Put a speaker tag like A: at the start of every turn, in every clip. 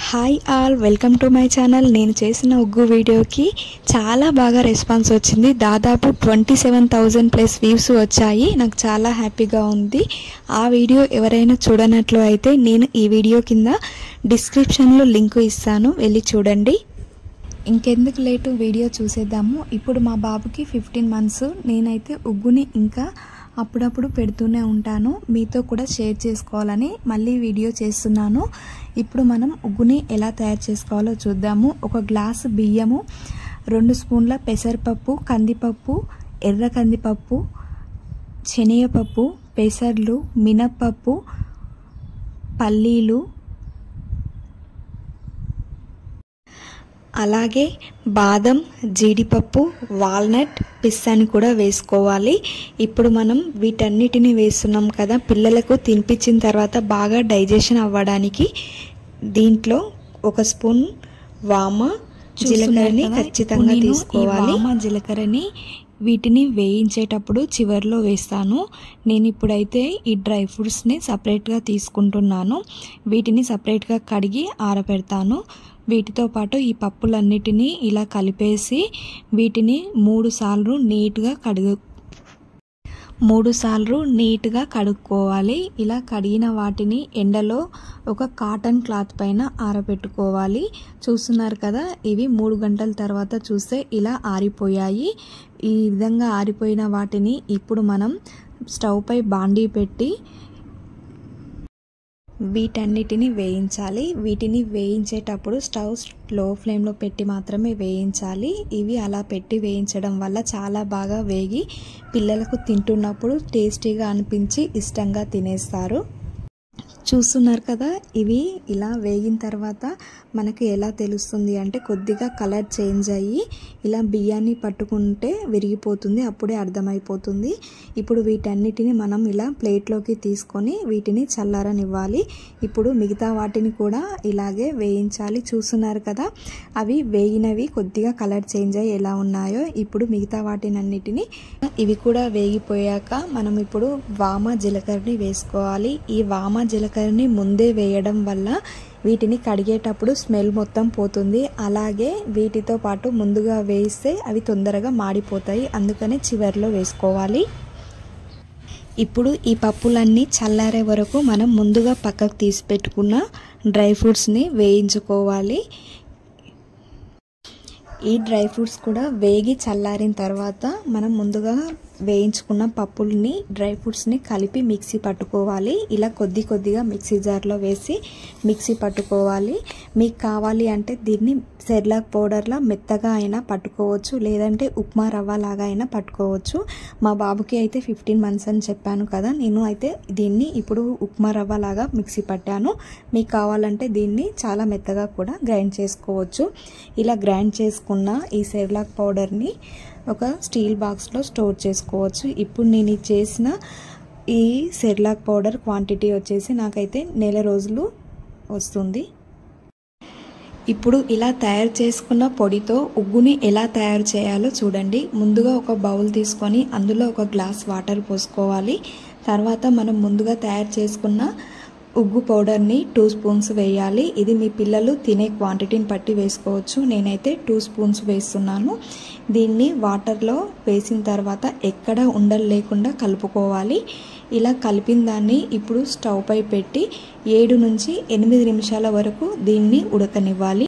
A: Hi all, welcome to my channel. నేను చేసిన ఉగ్గు వీడియోకి చాలా బాగా రెస్పాన్స్ వచ్చింది. దాదాపు 27,000 ప్లస్ వ్యూస్ వచ్చాయి. నాకు చాలా హ్యాపీగా ఉంది. ఆ వీడియో ఎవరైనా చూడనట్లు అయితే నేను ఈ వీడియో కింద డిస్క్రిప్షన్లో లింక్ ఇస్తాను, వెళ్ళి చూడండి. ఇంకెందుకు లేటు, వీడియో చూసేద్దాము. ఇప్పుడు మా బాబుకి 15 మంత్స్. నేనైతే ఉగ్గుని ఇంకా అప్పుడప్పుడు పెడుతూనే ఉంటాను. మీతో కూడా షేర్ చేసుకోవాలని మళ్ళీ వీడియో చేస్తున్నాను. ఇప్పుడు మనం ఉగ్గుని ఎలా తయారు చేసుకోవాలో చూద్దాము. ఒక గ్లాసు బియ్యము, 2 స్పూన్ల పెసరపప్పు, కందిపప్పు, ఎర్ర కందిపప్పు, శనగపప్పు, పెసర్లు, మినప్పప్పు, పల్లీలు, అలాగే బాదం, జీడిపప్పు, వాల్నట్, పిస్తాని కూడా వేసుకోవాలి. ఇప్పుడు మనం వీటన్నిటిని వేస్తున్నాం కదా, పిల్లలకు తినిపించిన తర్వాత బాగా డైజెషన్ అవ్వడానికి దీంట్లో 1 స్పూన్ వామ, జీలకర్రని ఖచ్చితంగా తీసుకోవాలి. వామ, జీలకర్రని వీటిని వేయించేటప్పుడు చివర్లో వేస్తాను. నేను ఇప్పుడైతే ఈ డ్రై ఫ్రూట్స్ని సపరేట్గా తీసుకుంటున్నాను. వీటిని సపరేట్గా కడిగి ఆరబెడతాను. వీటితో పాటు ఈ పప్పులన్నిటినీ ఇలా కలిపేసి వీటిని 3 సార్లు నీట్గా కడుక్కోవాలి. ఇలా కడిగిన వాటిని ఎండలో ఒక కాటన్ క్లాత్ పైన ఆరబెట్టుకోవాలి. చూస్తున్నారు కదా, ఇవి 3 గంటల తర్వాత చూస్తే ఇలా ఆరిపోయాయి. ఈ విధంగా ఆరిపోయిన వాటిని ఇప్పుడు మనం స్టవ్ పై బాండీ పెట్టి వీటన్నిటిని వేయించాలి. వీటిని వేయించేటప్పుడు స్టవ్ లో ఫ్లేమ్లో పెట్టి మాత్రమే వేయించాలి. ఇవి అలా పెట్టి వేయించడం వల్ల చాలా బాగా వేగి పిల్లలకు తింటున్నప్పుడు టేస్టీగా అనిపించి ఇష్టంగా తినేస్తారు. చూస్తున్నారు కదా, ఇవి ఇలా వేగిన తర్వాత మనకి ఎలా తెలుస్తుంది అంటే కొద్దిగా కలర్ చేంజ్ అయ్యి ఇలా బియ్యాన్ని పట్టుకుంటే విరిగిపోతుంది, అప్పుడే అర్థమైపోతుంది. ఇప్పుడు వీటన్నిటిని మనం ఇలా ప్లేట్లోకి తీసుకొని వీటిని చల్లారనివ్వాలి. ఇప్పుడు మిగతా వాటిని కూడా ఇలాగే వేయించాలి. చూస్తున్నారు కదా, అవి వేగినవి కొద్దిగా కలర్ చేంజ్ అయ్యి ఎలా ఉన్నాయో. ఇప్పుడు మిగతా వాటినన్నిటిని ఇవి కూడా వేగిపోయాక మనం ఇప్పుడు వామ, జీలకర్రని వేసుకోవాలి. ఈ వామ, జీలకర్రని ముందే వేయడం వల్ల వీటిని కడిగేటప్పుడు స్మెల్ మొత్తం పోతుంది. అలాగే వీటితో పాటు ముందుగా వేస్తే అవి తొందరగా మాడిపోతాయి, అందుకనే చివర్లో వేసుకోవాలి. ఇప్పుడు ఈ పప్పులన్నీ చల్లారే వరకు మనం ముందుగా పక్కకు తీసి పెట్టుకున్న డ్రై ఫ్రూట్స్ని వేయించుకోవాలి. ఈ డ్రై ఫ్రూట్స్ కూడా వేగి చల్లారిన తర్వాత మనం ముందుగా వేయించుకున్న పప్పుల్ని, డ్రై ఫ్రూట్స్ని కలిపి మిక్సీ పట్టుకోవాలి. ఇలా కొద్దిగా మిక్సీ జార్లో వేసి మిక్సీ పట్టుకోవాలి. మీకు కావాలి అంటే దీన్ని సెర్లాక్ పౌడర్లా మెత్తగా అయినా పట్టుకోవచ్చు, లేదంటే ఉప్మా రవ్వ లాగా అయినా పట్టుకోవచ్చు. మా బాబుకి అయితే 15 మంత్స్ అని చెప్పాను కదా, నేను అయితే దీన్ని ఇప్పుడు ఉప్మా రవ్వ లాగా మిక్సీ పట్టాను. మీకు కావాలంటే దీన్ని చాలా మెత్తగా కూడా గ్రైండ్ చేసుకోవచ్చు. ఇలా గ్రైండ్ చేసుకున్న ఈ సెర్లాక్ పౌడర్ని ఒక స్టీల్ బాక్స్లో స్టోర్ చేసుకోవచ్చు. ఇప్పుడు నేను చేసిన ఈ సెర్లాక్ పౌడర్ క్వాంటిటీ వచ్చేసి నాకైతే 1 నెల రోజులు వస్తుంది. ఇప్పుడు ఇలా తయారు చేసుకున్న పొడితో ఉగ్గుని ఎలా తయారు చేయాలో చూడండి. ముందుగా ఒక బౌల్ తీసుకొని అందులో ఒక గ్లాస్ వాటర్ పోసుకోవాలి. తర్వాత మనం ముందుగా తయారు చేసుకున్న ఉగ్గు పౌడర్ని 2 స్పూన్స్ వేయాలి. ఇది మీ పిల్లలు తినే క్వాంటిటీని బట్టి వేసుకోవచ్చు. నేనైతే 2 స్పూన్స్ వేస్తున్నాను. దీన్ని వాటర్లో వేసిన తర్వాత ఎక్కడ ఉండలు లేకుండా కలుపుకోవాలి. ఇలా కలిపిన దాన్ని ఇప్పుడు స్టవ్ పై పెట్టి 7 నుంచి 8 నిమిషాల వరకు దీన్ని ఉడకనివ్వాలి.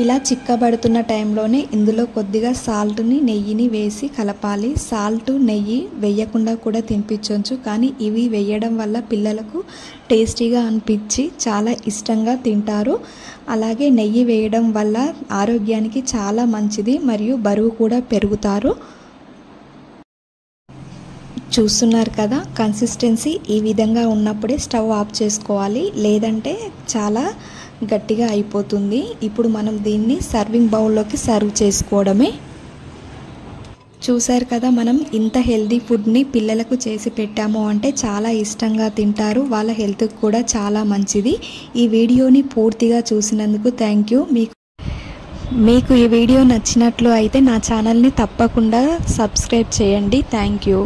A: ఇలా చిక్కబడుతున్న టైంలోనే ఇందులో కొద్దిగా సాల్ట్ని, నెయ్యిని వేసి కలపాలి. సాల్ట్, నెయ్యి వేయకుండా కూడా తినిపించవచ్చు, కానీ ఇవి వేయడం వల్ల పిల్లలకు టేస్టీగా అనిపించి చాలా ఇష్టంగా తింటారు. అలాగే నెయ్యి వేయడం వల్ల ఆరోగ్యానికి చాలా మంచిది, మరియు బరువు కూడా పెరుగుతారు. చూస్తున్నారు కదా, కన్సిస్టెన్సీ ఈ విధంగా ఉన్నప్పుడే స్టవ్ ఆఫ్ చేసుకోవాలి, లేదంటే చాలా గట్టిగా అయిపోతుంది. ఇప్పుడు మనం దీన్ని సర్వింగ్ బౌల్లోకి సర్వ్ చేసుకోవడమే. చూసారు కదా, మనం ఇంత హెల్దీ ఫుడ్ని పిల్లలకు చేసి పెట్టాము అంటే చాలా ఇష్టంగా తింటారు. వాళ్ళ హెల్త్కి కూడా చాలా మంచిది. ఈ వీడియోని పూర్తిగా చూసినందుకు థ్యాంక్ యూ. మీకు ఈ వీడియో నచ్చినట్లు అయితే నా ఛానల్ని తప్పకుండా సబ్స్క్రైబ్ చేయండి. Thank you.